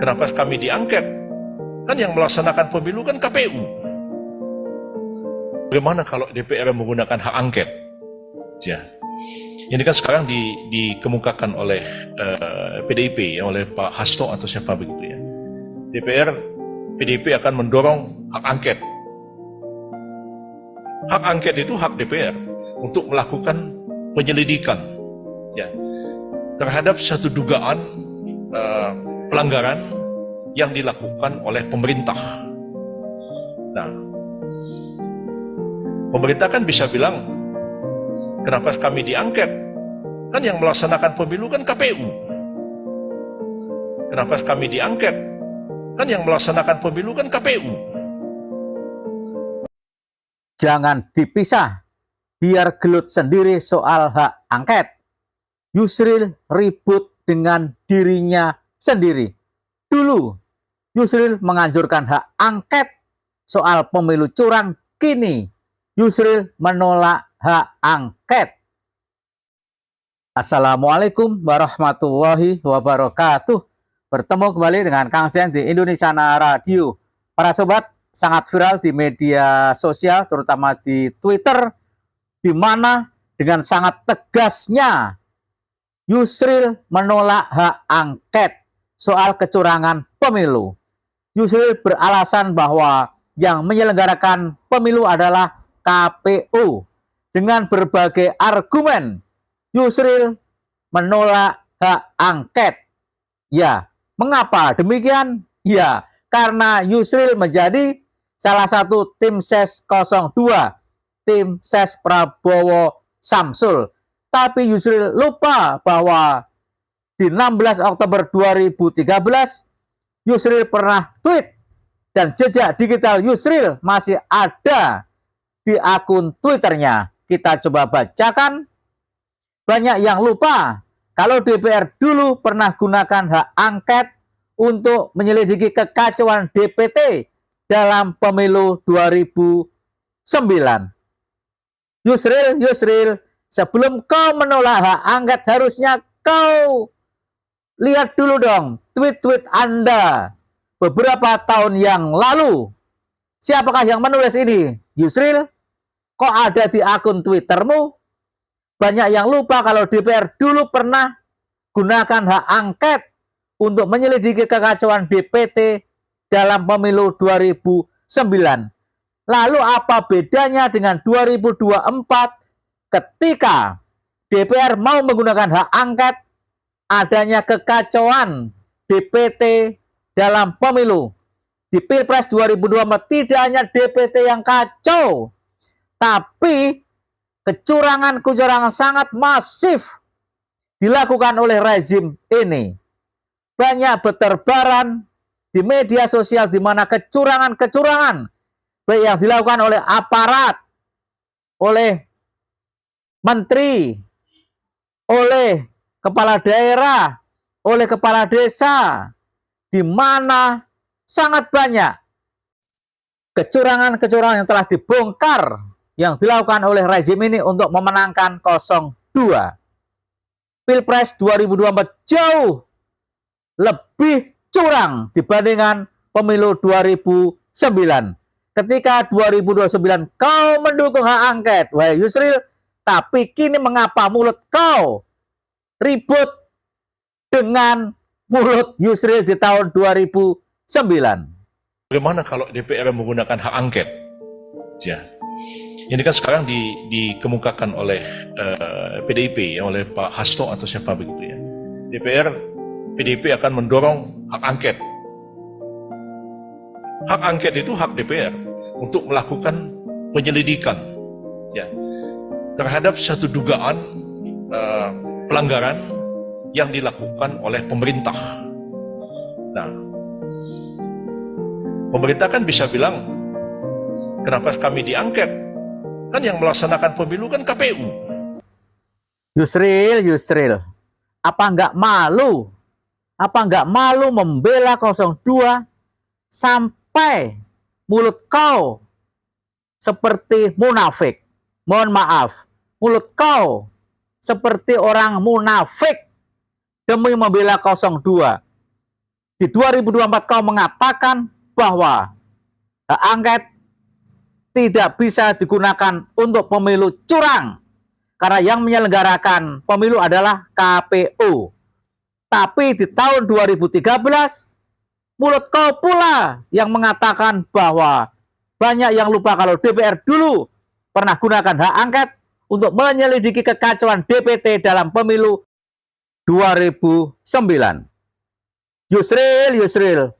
Kenapa kami diangket? Kan yang melaksanakan pemilu kan KPU. Bagaimana kalau DPR menggunakan hak angket? Ya. Ini kan sekarang dikemukakan oleh PDIP, ya, oleh Pak Hasto atau siapa begitu ya. DPR, PDIP akan mendorong hak angket. Hak angket itu hak DPR untuk melakukan penyelidikan, ya, terhadap satu dugaan pelanggaran yang dilakukan oleh pemerintah. Nah, pemerintah kan bisa bilang, kenapa kami diangket? Kan yang melaksanakan pemilu kan KPU. Kenapa kami diangket? Kan yang melaksanakan pemilu kan KPU. Jangan dipisah, biar gelut sendiri soal hak angket. Yusril ribut dengan dirinya sendiri. Dulu, Yusril menganjurkan hak angket soal pemilu curang. Kini, Yusril menolak hak angket. Assalamualaikum warahmatullahi wabarakatuh. Bertemu kembali dengan Kang Sen di Indonesia Radio. Para sobat, sangat viral di media sosial, terutama di Twitter, di mana dengan sangat tegasnya Yusril menolak hak angket soal kecurangan pemilu. Yusril beralasan bahwa yang menyelenggarakan pemilu adalah KPU. Dengan berbagai argumen, Yusril menolak hak angket. Ya, mengapa demikian? Ya, karena Yusril menjadi salah satu tim ses 02, tim ses Prabowo Samsul. Tapi Yusril lupa bahwa di 16 Oktober 2013, Yusril pernah tweet dan jejak digital Yusril masih ada di akun Twitternya. Kita coba bacakan. Banyak yang lupa kalau DPR dulu pernah gunakan hak angket untuk menyelidiki kekacauan DPT dalam pemilu 2009. Yusril, sebelum kau menolak hak angket harusnya kau lihat dulu dong tweet-tweet Anda beberapa tahun yang lalu. Siapakah yang menulis ini? Yusril? Kok ada di akun Twittermu? Banyak yang lupa kalau DPR dulu pernah gunakan hak angket untuk menyelidiki kekacauan DPT dalam pemilu 2009. Lalu apa bedanya dengan 2024 ketika DPR mau menggunakan hak angket adanya kekacauan DPT dalam pemilu? Di Pilpres 2024 tidak hanya DPT yang kacau, tapi kecurangan-kecurangan sangat masif dilakukan oleh rezim ini. Banyak berterbaran di media sosial di mana kecurangan-kecurangan baik yang dilakukan oleh aparat, oleh menteri, oleh kepala daerah, oleh kepala desa, di mana sangat banyak kecurangan-kecurangan yang telah dibongkar yang dilakukan oleh rezim ini untuk memenangkan 02. Pilpres 2024 jauh lebih curang dibandingkan pemilu 2009. Ketika 2029 kau mendukung hak angket, wahai Yusril, tapi kini mengapa mulut kau ribut dengan mulut Yusril di tahun 2009? Bagaimana kalau DPR menggunakan hak angket? Ya. Ini kan sekarang dikemukakan oleh PDIP, ya, oleh Pak Hasto atau siapa begitu ya. DPR, PDIP akan mendorong hak angket. Hak angket itu hak DPR untuk melakukan penyelidikan, ya, terhadap satu dugaan pelanggaran yang dilakukan oleh pemerintah. Nah, pemerintah kan bisa bilang, kenapa kami diangket? Kan yang melaksanakan pemilu kan KPU. Yusril, apa nggak malu? Apa nggak malu membela 02 sampai mulut kau seperti munafik? Mohon maaf, mulut kau seperti orang munafik demi membela 02. di 2024 kau mengatakan bahwa hak angket tidak bisa digunakan untuk pemilu curang karena yang menyelenggarakan pemilu adalah KPU. Tapi di tahun 2013 mulut kau pula yang mengatakan bahwa banyak yang lupa kalau DPR dulu pernah gunakan hak angket untuk menyelidiki kekacauan DPT dalam pemilu 2009. Yusril,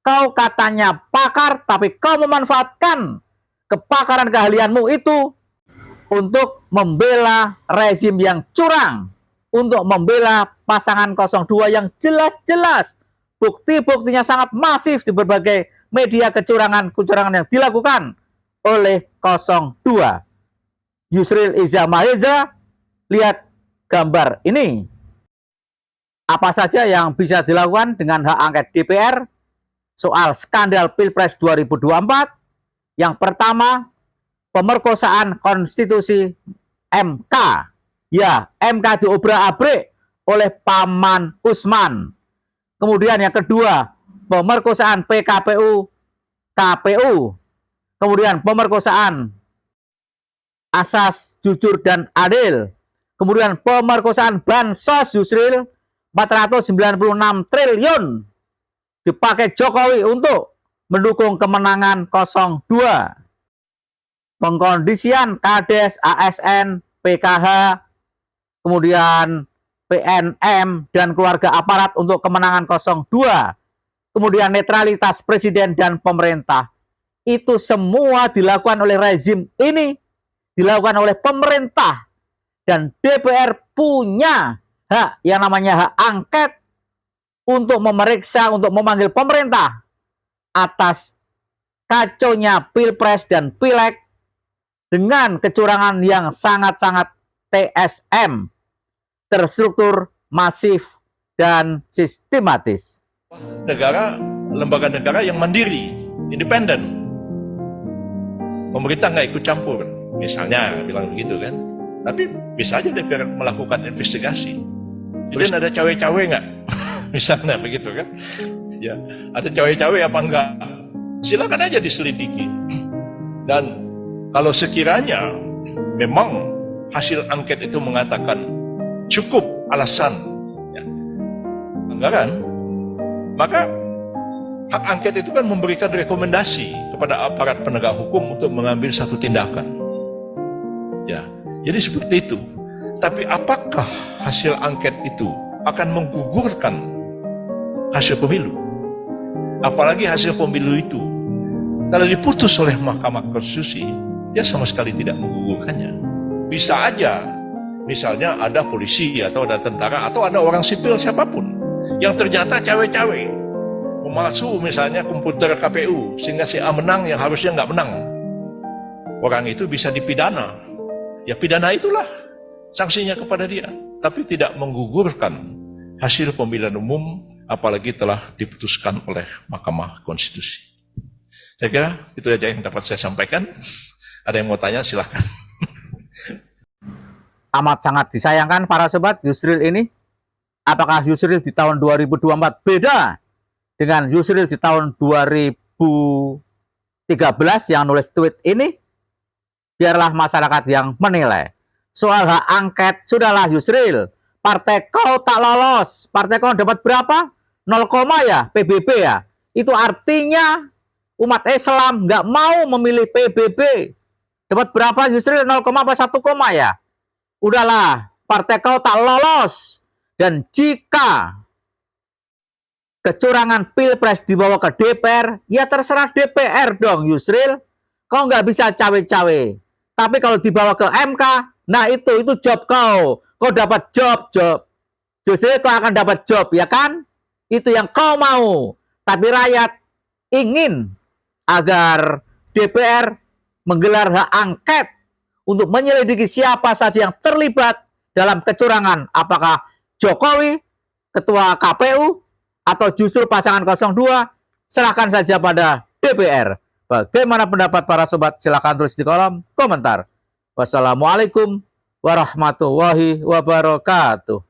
kau katanya pakar, tapi kau memanfaatkan kepakaran keahlianmu itu untuk membela rezim yang curang, untuk membela pasangan 02 yang jelas-jelas bukti-buktinya sangat masif di berbagai media kecurangan yang dilakukan oleh 02. Yusril Iza Mahendra, lihat gambar ini. Apa saja yang bisa dilakukan dengan hak angket DPR soal skandal Pilpres 2024? Yang pertama, pemerkosaan konstitusi MK. Ya, MK diobrak-abrik oleh Paman Usman. Kemudian yang kedua, pemerkosaan PKPU, KPU. Kemudian pemerkosaan asas jujur dan adil. Kemudian pemerkosaan Bansos Yusril 496 triliun dipakai Jokowi untuk mendukung kemenangan 02. Pengkondisian KADES, ASN, PKH, kemudian PNM dan keluarga aparat untuk kemenangan 02. Kemudian netralitas presiden dan pemerintah. Itu semua dilakukan oleh rezim ini, dilakukan oleh pemerintah. Dan DPR punya hak yang namanya hak angket untuk memeriksa, untuk memanggil pemerintah atas kacaunya Pilpres dan Pileg dengan kecurangan yang sangat-sangat TSM, terstruktur, masif, dan sistematis. Negara, lembaga negara yang mandiri, independen. Pemerintah nggak ikut campur, misalnya bilang begitu kan. Tapi bisa aja DPR melakukan investigasi. Jadi ada cawe-cawe nggak? Misalnya begitu kan? Ya, ada cawe-cawe apa enggak? Silakan aja diselidiki. Dan kalau sekiranya memang hasil angket itu mengatakan cukup alasan ya, pelanggaran, maka hak angket itu kan memberikan rekomendasi kepada aparat penegak hukum untuk mengambil satu tindakan. Ya, jadi seperti itu. Tapi apakah hasil angket itu akan menggugurkan hasil pemilu? Apalagi hasil pemilu itu kalau diputus oleh Mahkamah Konstitusi, dia sama sekali tidak menggugurkannya. Bisa aja, misalnya ada polisi atau ada tentara atau ada orang sipil siapapun yang ternyata cawe-cawe memalsu misalnya komputer KPU sehingga si A menang yang harusnya nggak menang. Orang itu bisa dipidana. Ya pidana itulah sanksinya kepada dia, tapi tidak menggugurkan hasil pemilihan umum apalagi telah diputuskan oleh Mahkamah Konstitusi. Saya kira itu saja yang dapat saya sampaikan. Ada yang mau tanya silahkan. Amat sangat disayangkan para sobat, Yusril ini. Apakah Yusril di tahun 2024 beda dengan Yusril di tahun 2013 yang nulis tweet ini? Biarlah masyarakat yang menilai. Soal hak angket, sudahlah Yusril. Partai kau tak lolos. Partai kau dapat berapa? 0, ya PBB ya. Itu artinya umat Islam nggak mau memilih PBB. Dapat berapa Yusril? 0, apa 1, ya. Udahlah, partai kau tak lolos. Dan jika kecurangan Pilpres dibawa ke DPR, ya terserah DPR dong Yusril. Kau nggak bisa cawe-cawe. Tapi kalau dibawa ke MK, nah itu job kau. Kau dapat job. Justru kau akan dapat job, ya kan? Itu yang kau mau. Tapi rakyat ingin agar DPR menggelar hak angket untuk menyelidiki siapa saja yang terlibat dalam kecurangan. Apakah Jokowi, ketua KPU, atau justru pasangan 02? Serahkan saja pada DPR. Bagaimana pendapat para sobat? Silahkan tulis di kolom komentar. Wassalamualaikum warahmatullahi wabarakatuh.